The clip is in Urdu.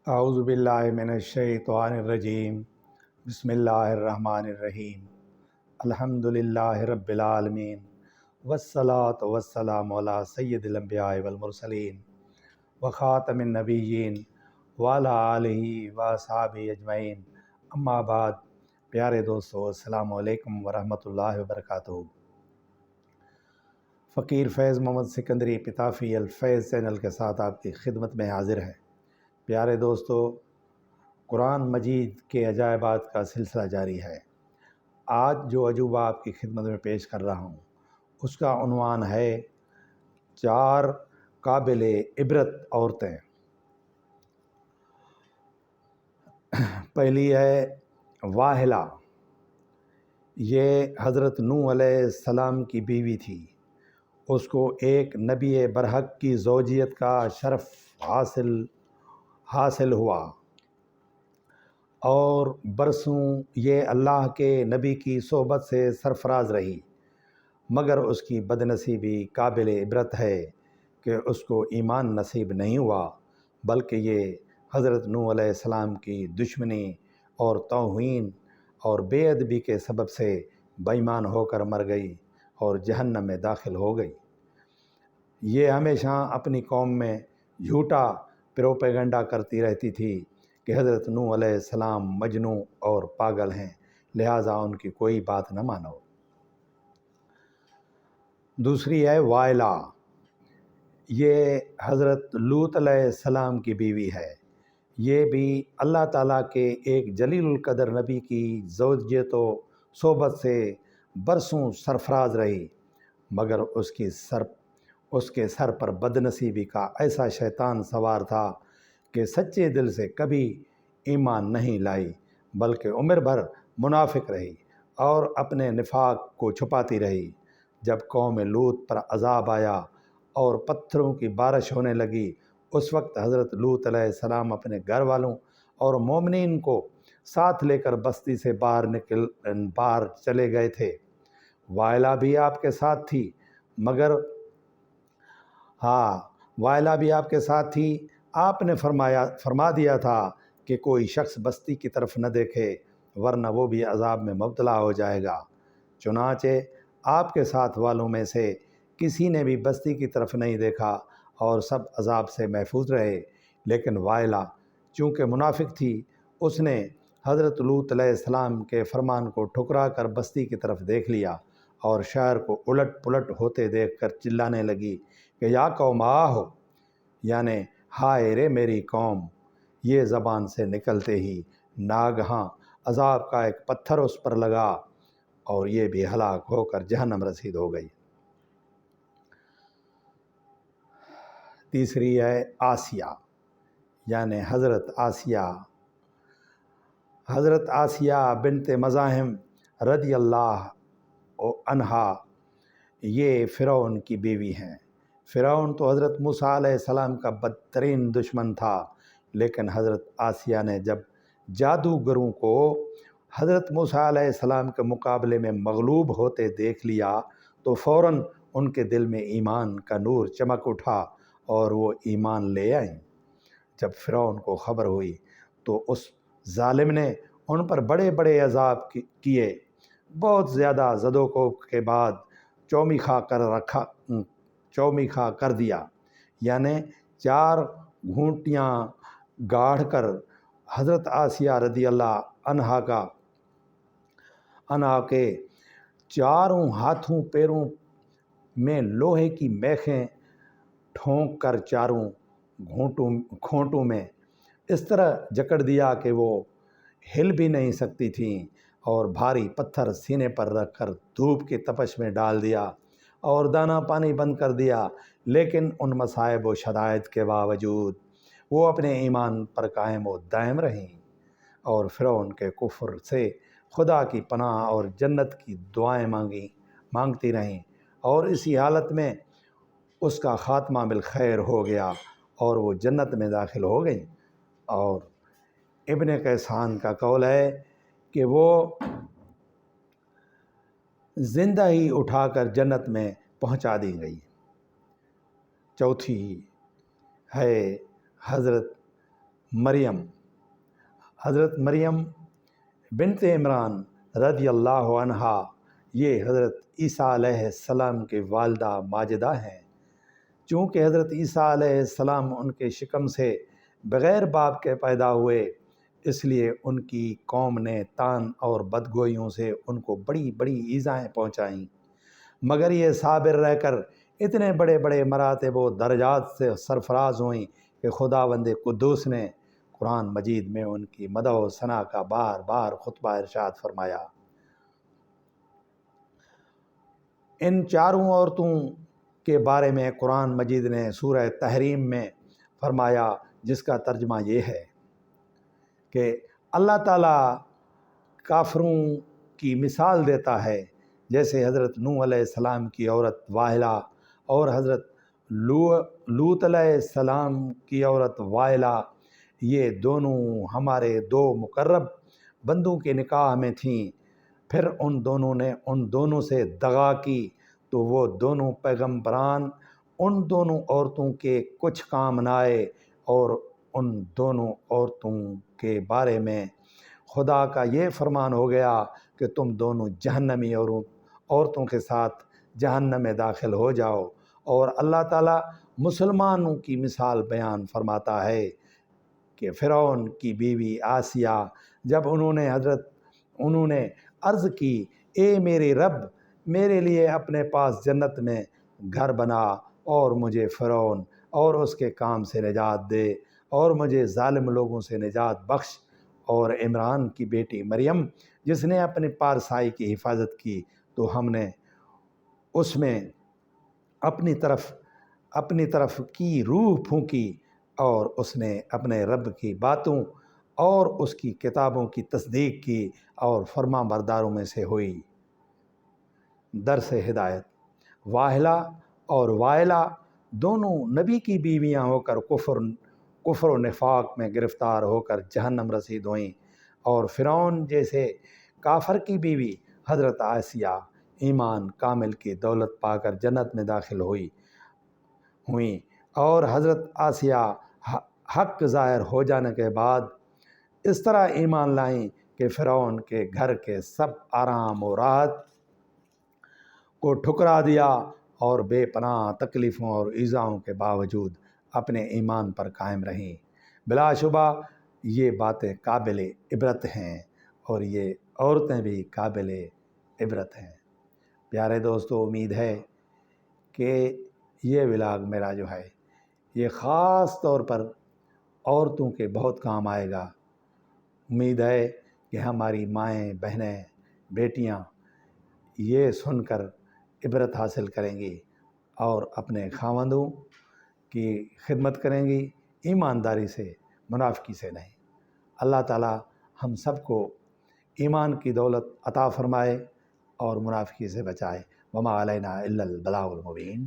اعوذ باللہ من الشیطان الرجیم بسم اللہ الرحمن الرحیم الحمد للہ رب العالمین والصلاة والسلام علی سید الانبیاء والمرسلین وخاتم النبیین وعلی آلہ واصحابہ اجمعین اما بعد۔ پیارے دوستو، السلام علیکم ورحمۃ اللہ وبرکاتہ۔ فقیر فیض محمد سکندری پتافی الفیض چینل کے ساتھ آپ کی خدمت میں حاضر ہے۔ پیارے دوستو، قرآن مجید کے عجائبات کا سلسلہ جاری ہے۔ آج جو عجوبہ آپ کی خدمت میں پیش کر رہا ہوں اس کا عنوان ہے 4 قابل عبرت عورتیں۔ پہلی ہے واحلہ۔ یہ حضرت نوح علیہ السلام کی بیوی تھی۔ اس کو ایک نبی برحق کی زوجیت کا شرف حاصل ہوا اور برسوں یہ اللہ کے نبی کی صحبت سے سرفراز رہی، مگر اس کی بدنصیبی قابل عبرت ہے کہ اس کو ایمان نصیب نہیں ہوا، بلکہ یہ حضرت نوح علیہ السلام کی دشمنی اور توہین اور بے ادبی کے سبب سے بے ایمان ہو کر مر گئی اور جہنم میں داخل ہو گئی۔ یہ ہمیشہ اپنی قوم میں جھوٹا پروپیگنڈا کرتی رہتی تھی کہ حضرت نوح علیہ السلام مجنون اور پاگل ہیں، لہٰذا ان کی کوئی بات نہ مانو۔ دوسری ہے وائلہ۔ یہ حضرت لوط علیہ السلام کی بیوی ہے۔ یہ بھی اللہ تعالیٰ کے ایک جلیل القدر نبی کی زوجیت و صحبت سے برسوں سرفراز رہی، مگر اس کے سر پر بدنصیبی کا ایسا شیطان سوار تھا کہ سچے دل سے کبھی ایمان نہیں لائی، بلکہ عمر بھر منافق رہی اور اپنے نفاق کو چھپاتی رہی۔ جب قوم لوط پر عذاب آیا اور پتھروں کی بارش ہونے لگی، اس وقت حضرت لوط علیہ السلام اپنے گھر والوں اور مومنین کو ساتھ لے کر بستی سے باہر چلے گئے تھے۔ وائلہ بھی آپ کے ساتھ تھی، وائلہ بھی آپ کے ساتھ تھی۔ آپ نے فرما دیا تھا کہ کوئی شخص بستی کی طرف نہ دیکھے، ورنہ وہ بھی عذاب میں مبتلا ہو جائے گا۔ چنانچہ آپ کے ساتھ والوں میں سے کسی نے بھی بستی کی طرف نہیں دیکھا اور سب عذاب سے محفوظ رہے، لیکن وائلہ چونکہ منافق تھی، اس نے حضرت لوط علیہ السلام کے فرمان کو ٹھکرا کر بستی کی طرف دیکھ لیا اور شہر کو الٹ پلٹ ہوتے دیکھ کر چلانے لگی کہ یا قوم آہو، یعنی ہائے رے میری قوم۔ یہ زبان سے نکلتے ہی ناگہاں عذاب کا ایک پتھر اس پر لگا اور یہ بھی ہلاک ہو کر جہنم رسید ہو گئی۔ تیسری ہے آسیہ، یعنی حضرت آسیہ۔ حضرت آسیہ بنت مزاحم رضی اللہ عنہا یہ فرعون کی بیوی ہیں۔ فرعون تو حضرت موسیٰ علیہ السلام کا بدترین دشمن تھا، لیکن حضرت آسیہ نے جب جادوگروں کو حضرت موسیٰ علیہ السلام کے مقابلے میں مغلوب ہوتے دیکھ لیا تو فوراً ان کے دل میں ایمان کا نور چمک اٹھا اور وہ ایمان لے آئیں۔ جب فرعون کو خبر ہوئی تو اس ظالم نے ان پر بڑے بڑے عذاب کیے، بہت زیادہ زدوکوب کے بعد چومی خا کر دیا، یعنی 4 گھونٹیاں گاڑھ کر حضرت آسیہ رضی اللہ عنہا کے چاروں ہاتھوں پیروں میں لوہے کی میخیں ٹھونک کر چاروں کھونٹوں میں اس طرح جکڑ دیا کہ وہ ہل بھی نہیں سکتی تھیں، اور بھاری پتھر سینے پر رکھ کر دھوپ کی تپش میں ڈال دیا اور دانہ پانی بند کر دیا، لیکن ان مصائب و شدائد کے باوجود وہ اپنے ایمان پر قائم و دائم رہیں اور فرعون کے کفر سے خدا کی پناہ اور جنت کی دعائیں مانگتی رہیں، اور اسی حالت میں اس کا خاتمہ بالخیر ہو گیا اور وہ جنت میں داخل ہو گئیں۔ اور ابن کیسان کا قول ہے کہ وہ زندہ ہی اٹھا کر جنت میں پہنچا دی گئی۔ چوتھی ہے حضرت مریم، حضرت مریم بنت عمران رضی اللہ عنہا، یہ حضرت عیسیٰ علیہ السلام کے والدہ ماجدہ ہیں۔ چونکہ حضرت عیسیٰ علیہ السلام ان کے شکم سے بغیر باپ کے پیدا ہوئے، اس لیے ان کی قوم نے طعن اور بدگوئیوں سے ان کو بڑی بڑی ایذائیں پہنچائیں، مگر یہ صابر رہ کر اتنے بڑے بڑے مراتب و درجات سے سرفراز ہوئیں کہ خداوند قدوس نے قرآن مجید میں ان کی مدح و ثنا کا بار بار خطبہ ارشاد فرمایا۔ ان چاروں عورتوں کے بارے میں قرآن مجید نے سورہ تحریم میں فرمایا، جس کا ترجمہ یہ ہے کہ اللہ تعالیٰ کافروں کی مثال دیتا ہے، جیسے حضرت نوح علیہ السلام کی عورت واحلہ اور حضرت لوط علیہ السلام کی عورت وائلہ، یہ دونوں ہمارے دو مقرب بندوں کے نکاح میں تھیں، پھر ان دونوں نے ان دونوں سے دغا کی تو وہ دونوں پیغمبران ان دونوں عورتوں کے کچھ کام نہ آئے، اور ان دونوں عورتوں کے بارے میں خدا کا یہ فرمان ہو گیا کہ تم دونوں جہنمی عورتوں کے ساتھ جہنم میں داخل ہو جاؤ۔ اور اللہ تعالیٰ مسلمانوں کی مثال بیان فرماتا ہے کہ فرعون کی بیوی آسیہ، جب انہوں نے عرض کی، اے میرے رب، میرے لیے اپنے پاس جنت میں گھر بنا اور مجھے فرعون اور اس کے کام سے نجات دے اور مجھے ظالم لوگوں سے نجات بخش، اور عمران کی بیٹی مریم جس نے اپنے پارسائی کی حفاظت کی، تو ہم نے اس میں اپنی طرف کی روح پھونکی اور اس نے اپنے رب کی باتوں اور اس کی کتابوں کی تصدیق کی اور فرما برداروں میں سے ہوئی۔ درس ہدایت، واحلہ اور وائلہ دونوں نبی کی بیویاں ہو کر کفر و نفاق میں گرفتار ہو کر جہنم رسید ہوئیں، اور فرعون جیسے کافر کی بیوی حضرت آسیہ ایمان کامل کی دولت پا کر جنت میں داخل ہوئیں، اور حضرت آسیہ حق ظاہر ہو جانے کے بعد اس طرح ایمان لائیں کہ فرعون کے گھر کے سب آرام و راحت کو ٹھکرا دیا، اور بے پناہ تکلیفوں اور ایذاؤں کے باوجود اپنے ایمان پر قائم رہیں۔ بلا شبہ یہ باتیں قابل عبرت ہیں، اور یہ عورتیں بھی قابل عبرت ہیں۔ پیارے دوستو، امید ہے کہ یہ ولاگ میرا جو ہے یہ خاص طور پر عورتوں کے بہت کام آئے گا۔ امید ہے کہ ہماری مائیں، بہنیں، بیٹیاں یہ سن کر عبرت حاصل کریں گی اور اپنے خاوندوں کی خدمت کریں گی ایمانداری سے، منافقی سے نہیں۔ اللہ تعالی ہم سب کو ایمان کی دولت عطا فرمائے اور منافقی سے بچائے۔ وما علینا الا البلاغ المبین۔